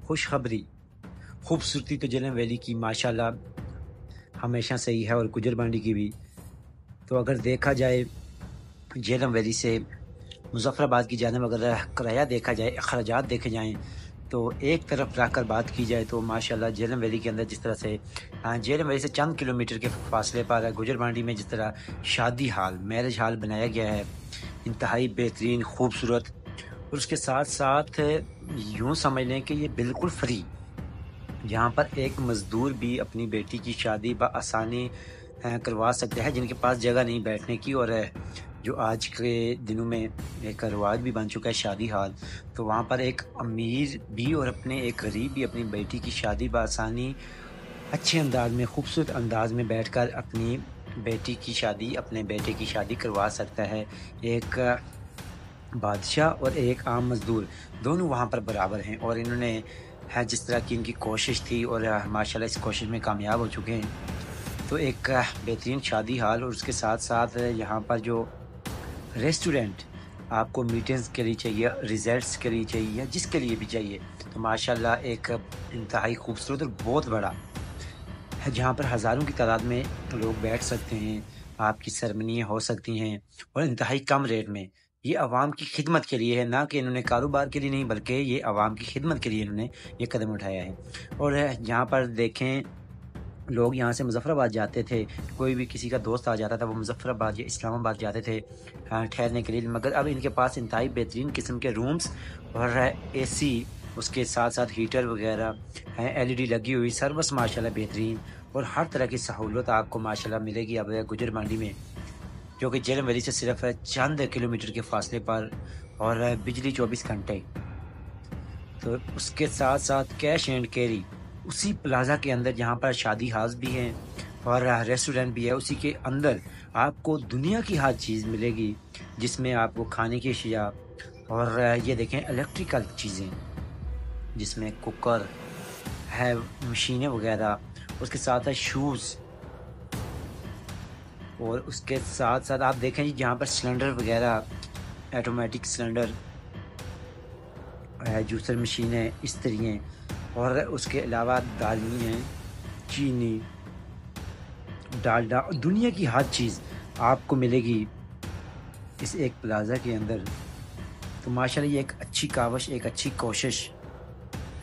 खुशखबरी, खूबसूरती तो जेलम वैली की माशाल्लाह हमेशा से ही है और गुजर बांडी की भी। तो अगर देखा जाए जेलम वैली से मुज़फ़्फ़राबाद की जानिब अगर किराया देखा जाए, अखराजात देखे जाएँ, तो एक तरफ रखकर बात की जाए तो माशाल्लाह जेलम वैली के अंदर जिस तरह से जेलम वैली से चंद किलोमीटर के फासले पर गुजर बांडी में जिस तरह शादी हाल, मैरिज हाल बनाया गया है, इंतहाई बेहतरीन, खूबसूरत और उसके साथ-साथ यूँ समझ लें कि ये बिल्कुल फ्री। यहाँ पर एक मज़दूर भी अपनी बेटी की शादी बआसानी करवा सकते हैं जिनके पास जगह नहीं बैठने की। और जो आज के दिनों में एक रिवाज भी बन चुका है शादी हाल, तो वहाँ पर एक अमीर भी और अपने एक गरीब भी अपनी बेटी की शादी बआसानी अच्छे अंदाज में, खूबसूरत अंदाज में बैठकर अपनी बेटी की शादी, अपने बेटे की शादी करवा सकता है। एक बादशाह और एक आम मज़दूर दोनों वहाँ पर बराबर हैं और इन्होंने है जिस तरह की इनकी कोशिश थी और माशाल्लाह इस कोशिश में कामयाब हो चुके हैं। तो एक बेहतरीन शादी हाल और उसके साथ-साथ यहाँ पर जो रेस्टोरेंट आपको मीटिंग्स के लिए चाहिए, रिज़ल्ट्स के लिए चाहिए या जिसके लिए भी चाहिए, तो माशाल्लाह एक इंतहाई खूबसूरत और बहुत बड़ा है जहाँ पर हज़ारों की तादाद में लोग बैठ सकते हैं, आपकी सेरेमनियाँ हो सकती हैं और इंतहाई कम रेट में। ये अवाम की खिदमत के लिए है, ना कि इन्होंने कारोबार के लिए नहीं, बल्कि ये अवाम की खिदमत के लिए इन्होंने ये कदम उठाया है। और यहाँ पर देखें, लोग यहाँ से मुज़फ़्फ़राबाद जाते थे, कोई भी किसी का दोस्त आ जाता था, वो मुज़फ़्फ़राबाद या इस्लामाबाद जाते थे ठहरने के लिए, मगर अब इनके पास इंतहाई बेहतरीन किस्म के रूम्स और एसी, उसके साथ-साथ हीटर वगैरह हैं, एलईडी लगी हुई, सर्विस माशाल्लाह बेहतरीन और हर तरह की सहूलत आपको माशाल्लाह मिलेगी अब गुजर बांडी में, जो कि जेलम वैली से सिर्फ चंद किलोमीटर के फासले पर और बिजली 24 घंटे। तो उसके साथ-साथ कैश एंड कैरी उसी प्लाज़ा के अंदर जहाँ पर शादी हाउस भी हैं और रेस्टोरेंट भी है, उसी के अंदर आपको दुनिया की हर चीज़ मिलेगी, जिसमें आपको खाने की अशिया और ये देखें इलेक्ट्रिकल चीज़ें, जिसमें कुकर है, मशीनें वगैरह, उसके साथ है शूज़ और उसके साथ-साथ आप देखें जी जहाँ पर सिलेंडर वगैरह, ऑटोमेटिक सिलेंडर जूसर मशीनें, इस्त्रियाँ और उसके अलावा दालें हैं, चीनी, डालडा, दुनिया की हर चीज़ आपको मिलेगी इस एक प्लाज़ा के अंदर। तो माशाल्लाह ये एक अच्छी काविश, एक अच्छी कोशिश,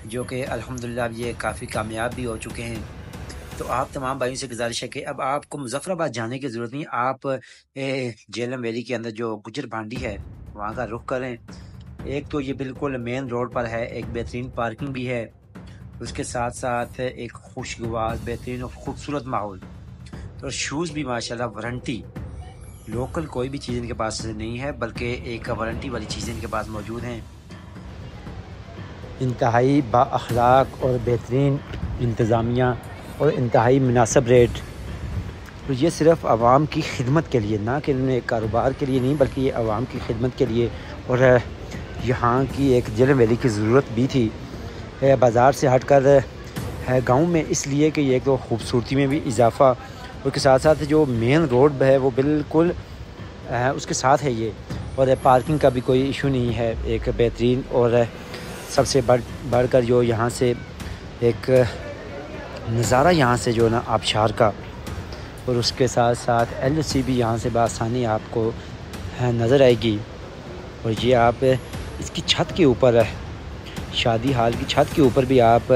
जो कि अल्हम्दुलिल्लाह अब ये काफ़ी कामयाब भी हो चुके हैं। तो आप तमाम भाइयों से गुज़ारिश है कि अब आपको मुज़फ़्फ़राबाद जाने की ज़रूरत नहीं, आप जेलम वैली के अंदर जो गुजर बांडी है, वहाँ का रुख करें। एक तो ये बिल्कुल मेन रोड पर है, एक बेहतरीन पार्किंग भी है, उसके साथ-साथ एक खुशगवार, बेहतरीन और खूबसूरत माहौल। तो शूज़ भी माशाल्लाह वारंटी, लोकल कोई भी चीज़ इनके पास नहीं है, बल्कि एक वारंटी वाली चीज़ें इनके पास मौजूद हैं। इंतहाई बाअखलाक और बेहतरीन इंतज़ामिया और इंतहाई मुनासिब रेट। तो ये सिर्फ़ आवाम की खिदमत के लिए, ना कि इन्होंने कारोबार के लिए नहीं, बल्कि ये आवाम की खिदमत के लिए। और यहाँ की एक जेलम वैली की ज़रूरत भी थी बाज़ार से हटकर है गाँव में, इसलिए कि ये तो खूबसूरती में भी इजाफ़ा, उसके साथ साथ जो मेन रोड है वो बिल्कुल उसके साथ है ये, और पार्किंग का भी कोई इशू नहीं है। एक बेहतरीन और सबसे बढ़कर जो यहाँ से एक नज़ारा यहाँ से जो ना आबशार का, और उसके साथ साथ एलओसी भी यहाँ से बआसानी आपको नज़र आएगी। और ये आप इसकी छत के ऊपर, शादी हाल की छत के ऊपर भी आप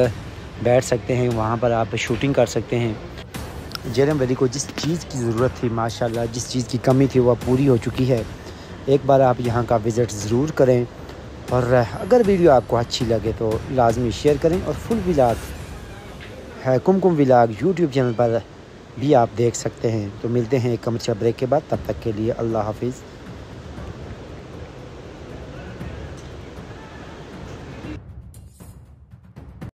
बैठ सकते हैं, वहाँ पर आप शूटिंग कर सकते हैं। जेलम वैली को जिस चीज़ की ज़रूरत थी, माशाल्लाह जिस चीज़ की कमी थी, वह पूरी हो चुकी है। एक बार आप यहाँ का विज़िट ज़रूर करें, और अगर वीडियो आपको अच्छी लगे तो लाजमी शेयर करें। और फुल व्लॉग है कुमकुम व्लॉग यूट्यूब चैनल पर भी आप देख सकते हैं। तो मिलते हैं एक कमर्शियल ब्रेक के बाद, तब तक के लिए अल्लाह हाफिज़।